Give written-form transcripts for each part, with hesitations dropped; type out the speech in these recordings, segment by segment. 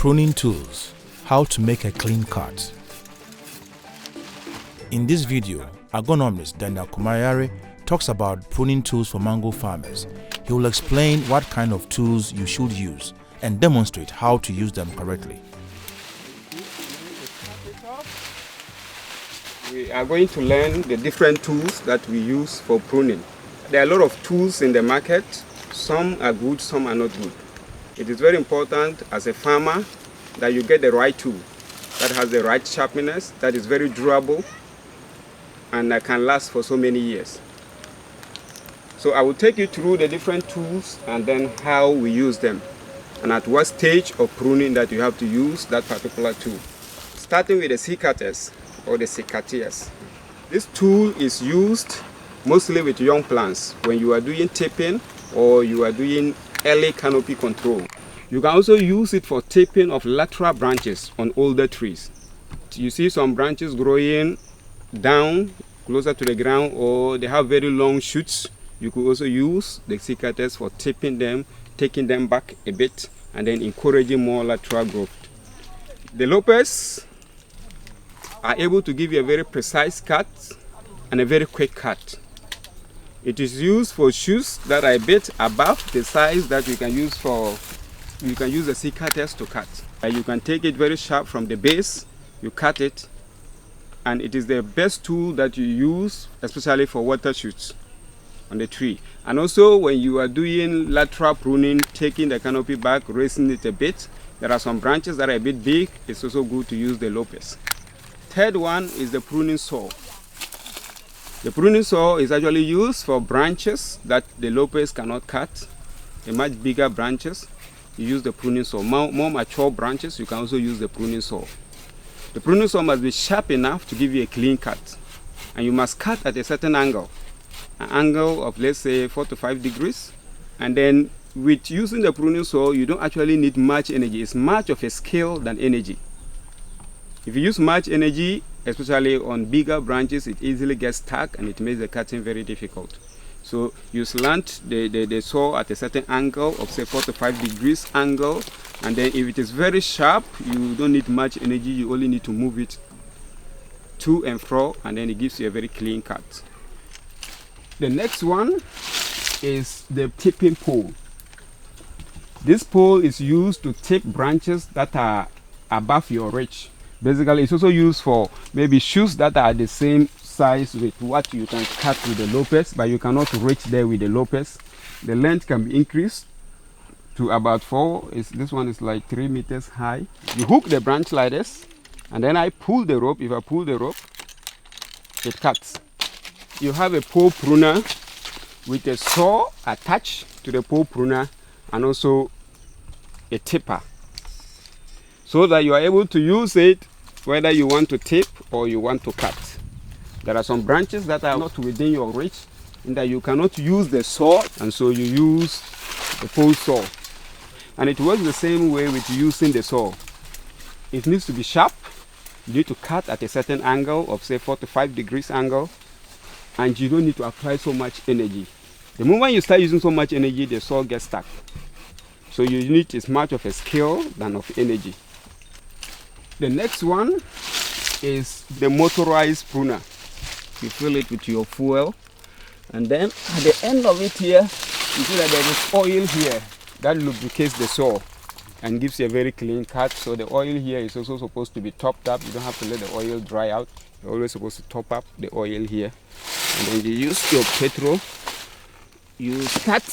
Pruning Tools, how to make a clean cut. In this video, agronomist Daniel Kumayare talks about pruning tools for mango farmers. He will explain what kind of tools you should use and demonstrate how to use them correctly. We are going to learn the different tools that we use for pruning. There are a lot of tools in the market. Some are good, some are not good. It is very important as a farmer that you get the right tool that has the right sharpness, that is very durable, and that can last for so many years. So I will take you through the different tools and then how we use them, and at what stage of pruning that you have to use that particular tool. Starting with the secateurs or the secateurs. This tool is used mostly with young plants when you are doing tipping or you are doing early canopy control. You can also use it for tipping of lateral branches on older trees. You see some branches growing down closer to the ground, or they have very long shoots. You could also use the secateurs for tipping them, taking them back a bit, and then encouraging more lateral growth. The loppers are able to give you a very precise cut and a very quick cut. It is used for shoots that are a bit above the size that you can use the secateurs to cut. You can take it very sharp from the base, you cut it, and it is the best tool that you use, especially for water shoots on the tree. And also when you are doing lateral pruning, taking the canopy back, raising it a bit, there are some branches that are a bit big, it's also good to use the loppers. Third one is the pruning saw. The pruning saw is actually used for branches that the loppers cannot cut, the much bigger branches. You use the pruning saw. More mature branches, you can also use the pruning saw. The pruning saw must be sharp enough to give you a clean cut. And you must cut at a certain angle. An angle of, let's say, 4 to 5 degrees. And then with using the pruning saw, you don't actually need much energy. It's much of a skill than energy. If you use much energy, especially on bigger branches, it easily gets stuck and it makes the cutting very difficult. So you slant the saw at a certain angle of, say, 4 to 5 degrees angle, and then if it is very sharp, you don't need much energy, you only need to move it to and fro, and then it gives you a very clean cut. The next one is the tipping pole. This pole is used to tip branches that are above your reach. Basically, it's also used for maybe shoots that are the same size with what you can cut with the loppers, but you cannot reach there with the loppers. The length can be increased to about 4. This one is like 3 meters high. You hook the branch like this, and then I pull the rope. If I pull the rope, it cuts. You have a pole pruner with a saw attached to the pole pruner, and also a tipper, so that you are able to use it whether you want to tip or you want to cut. There are some branches that are not within your reach, in that you cannot use the saw, and so you use the pole saw. And it works the same way with using the saw. It needs to be sharp. You need to cut at a certain angle of, say, 4 to 5 degrees angle, and you don't need to apply so much energy. The moment you start using so much energy, the saw gets stuck. So you need as much of a skill than of energy. The next one is the motorized pruner. You fill it with your fuel, and then at the end of it here, you see that there is oil here that lubricates the saw and gives you a very clean cut. So the oil here is also supposed to be topped up. You don't have to let the oil dry out. You're always supposed to top up the oil here. And then you use your petrol. You start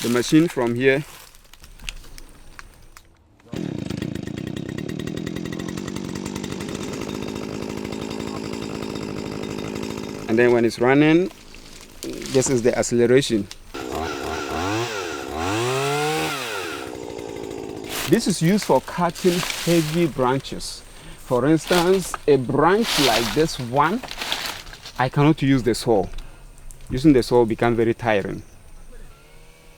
the machine from here. And then when it's running, this is the acceleration. This is used for cutting heavy branches. For instance, a branch like this one, I cannot use the saw. Using the saw becomes very tiring.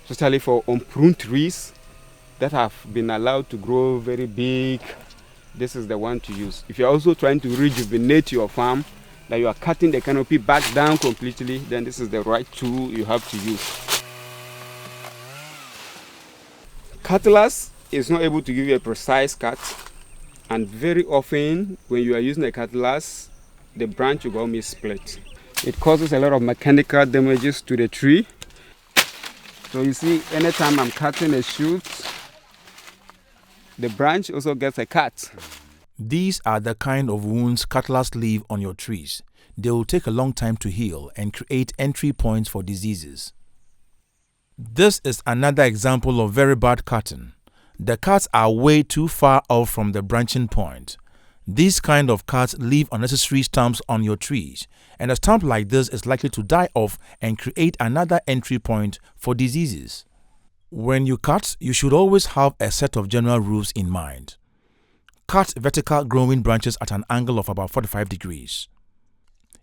Especially for unpruned trees that have been allowed to grow very big, this is the one to use. If you're also trying to rejuvenate your farm, that you are cutting the canopy back down completely, then this is the right tool you have to use. Cutlass is not able to give you a precise cut, and very often when you are using a cutlass, the branch will almost split. It causes a lot of mechanical damages to the tree. So you see, anytime I'm cutting a shoot, the branch also gets a cut. These are the kind of wounds cutlass leave on your trees. They will take a long time to heal and create entry points for diseases. This is another example of very bad cutting. The cuts are way too far off from the branching point. These kind of cuts leave unnecessary stumps on your trees, and a stump like this is likely to die off and create another entry point for diseases. When you cut, you should always have a set of general rules in mind. Cut vertical growing branches at an angle of about 45 degrees.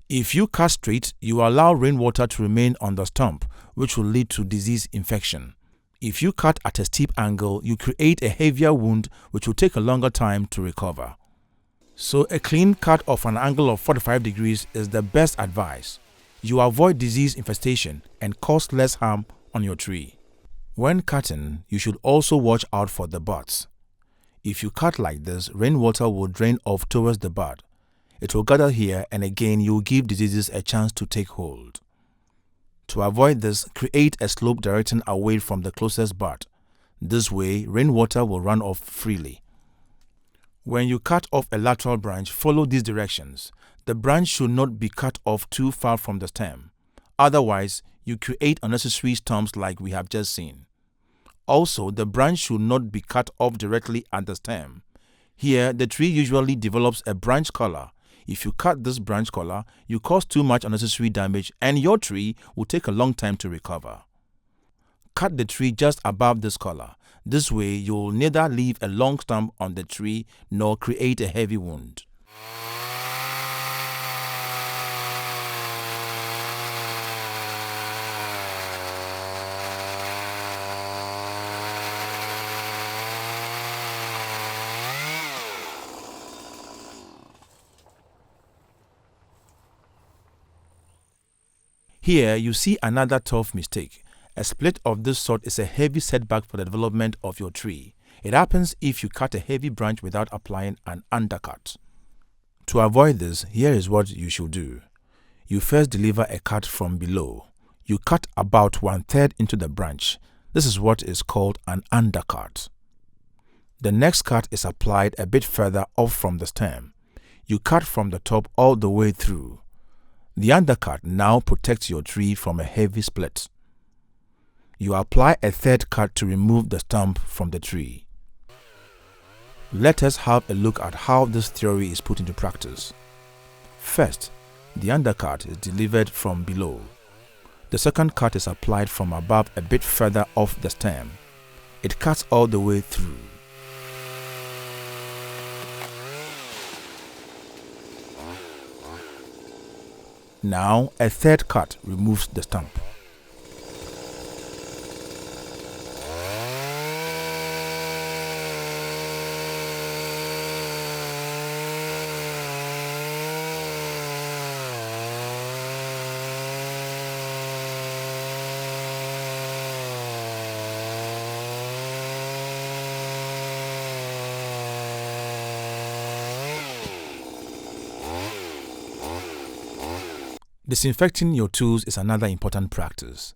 If you cut straight, you allow rainwater to remain on the stump, which will lead to disease infection. If you cut at a steep angle, you create a heavier wound which will take a longer time to recover. So a clean cut of an angle of 45 degrees is the best advice. You avoid disease infestation and cause less harm on your tree. When cutting, you should also watch out for the buds. If you cut like this, rainwater will drain off towards the bud. It will gather here, and again you will give diseases a chance to take hold. To avoid this, create a slope directing away from the closest bud. This way, rainwater will run off freely. When you cut off a lateral branch, follow these directions. The branch should not be cut off too far from the stem. Otherwise, you create unnecessary stumps like we have just seen. Also, the branch should not be cut off directly at the stem. Here, the tree usually develops a branch collar. If you cut this branch collar, you cause too much unnecessary damage and your tree will take a long time to recover. Cut the tree just above this collar. This way, you will neither leave a long stump on the tree nor create a heavy wound. Here, you see another tough mistake. A split of this sort is a heavy setback for the development of your tree. It happens if you cut a heavy branch without applying an undercut. To avoid this, here is what you should do. You first deliver a cut from below. You cut about 1/3 into the branch. This is what is called an undercut. The next cut is applied a bit further off from the stem. You cut from the top all the way through. The undercut now protects your tree from a heavy split. You apply a third cut to remove the stump from the tree. Let us have a look at how this theory is put into practice. First, the undercut is delivered from below. The second cut is applied from above a bit further off the stem. It cuts all the way through. Now, a third cut removes the stump. Disinfecting your tools is another important practice.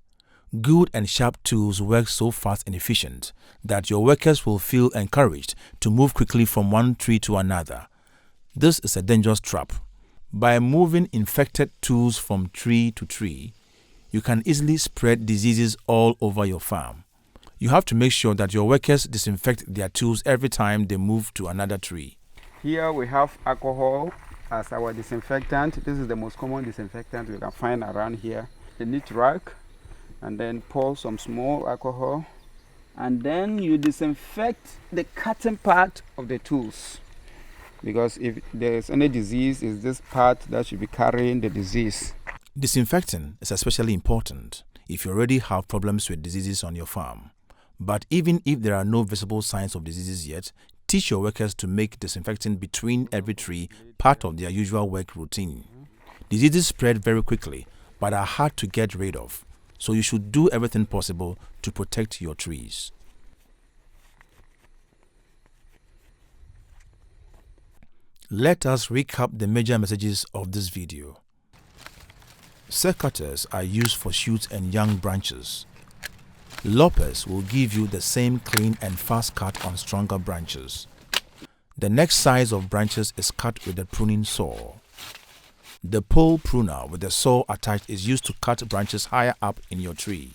Good and sharp tools work so fast and efficient that your workers will feel encouraged to move quickly from one tree to another. This is a dangerous trap. By moving infected tools from tree to tree, you can easily spread diseases all over your farm. You have to make sure that your workers disinfect their tools every time they move to another tree. Here we have alcohol as our disinfectant. This is the most common disinfectant you can find around here. A neat rag, and then pour some small alcohol, and then you disinfect the cutting part of the tools, because if there is any disease, it's this part that should be carrying the disease. Disinfecting is especially important if you already have problems with diseases on your farm. But even if there are no visible signs of diseases yet, teach your workers to make disinfecting between every tree part of their usual work routine. Diseases spread very quickly, but are hard to get rid of, so you should do everything possible to protect your trees. Let us recap the major messages of this video. Secateurs are used for shoots and young branches. Loppers will give you the same clean and fast cut on stronger branches. The next size of branches is cut with a pruning saw. The pole pruner with the saw attached is used to cut branches higher up in your tree.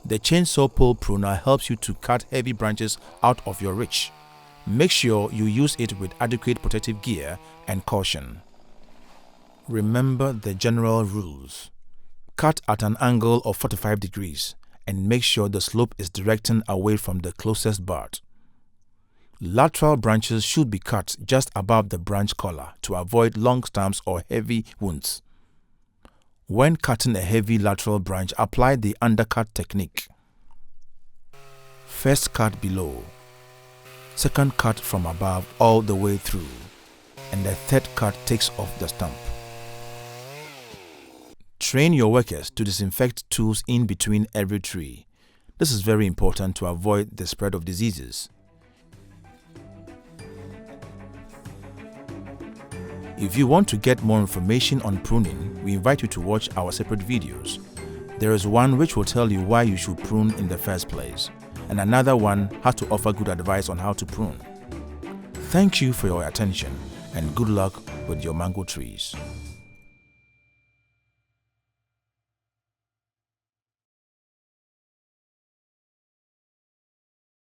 The chainsaw pole pruner helps you to cut heavy branches out of your reach. Make sure you use it with adequate protective gear and caution. Remember the general rules. Cut at an angle of 45 degrees and make sure the slope is directing away from the closest bud. Lateral branches should be cut just above the branch collar to avoid long stumps or heavy wounds. When cutting a heavy lateral branch, apply the undercut technique. First cut below, second cut from above all the way through, and the third cut takes off the stump. Train your workers to disinfect tools in between every tree. This is very important to avoid the spread of diseases. If you want to get more information on pruning, we invite you to watch our separate videos. There is one which will tell you why you should prune in the first place, and another one has to offer good advice on how to prune. Thank you for your attention and good luck with your mango trees.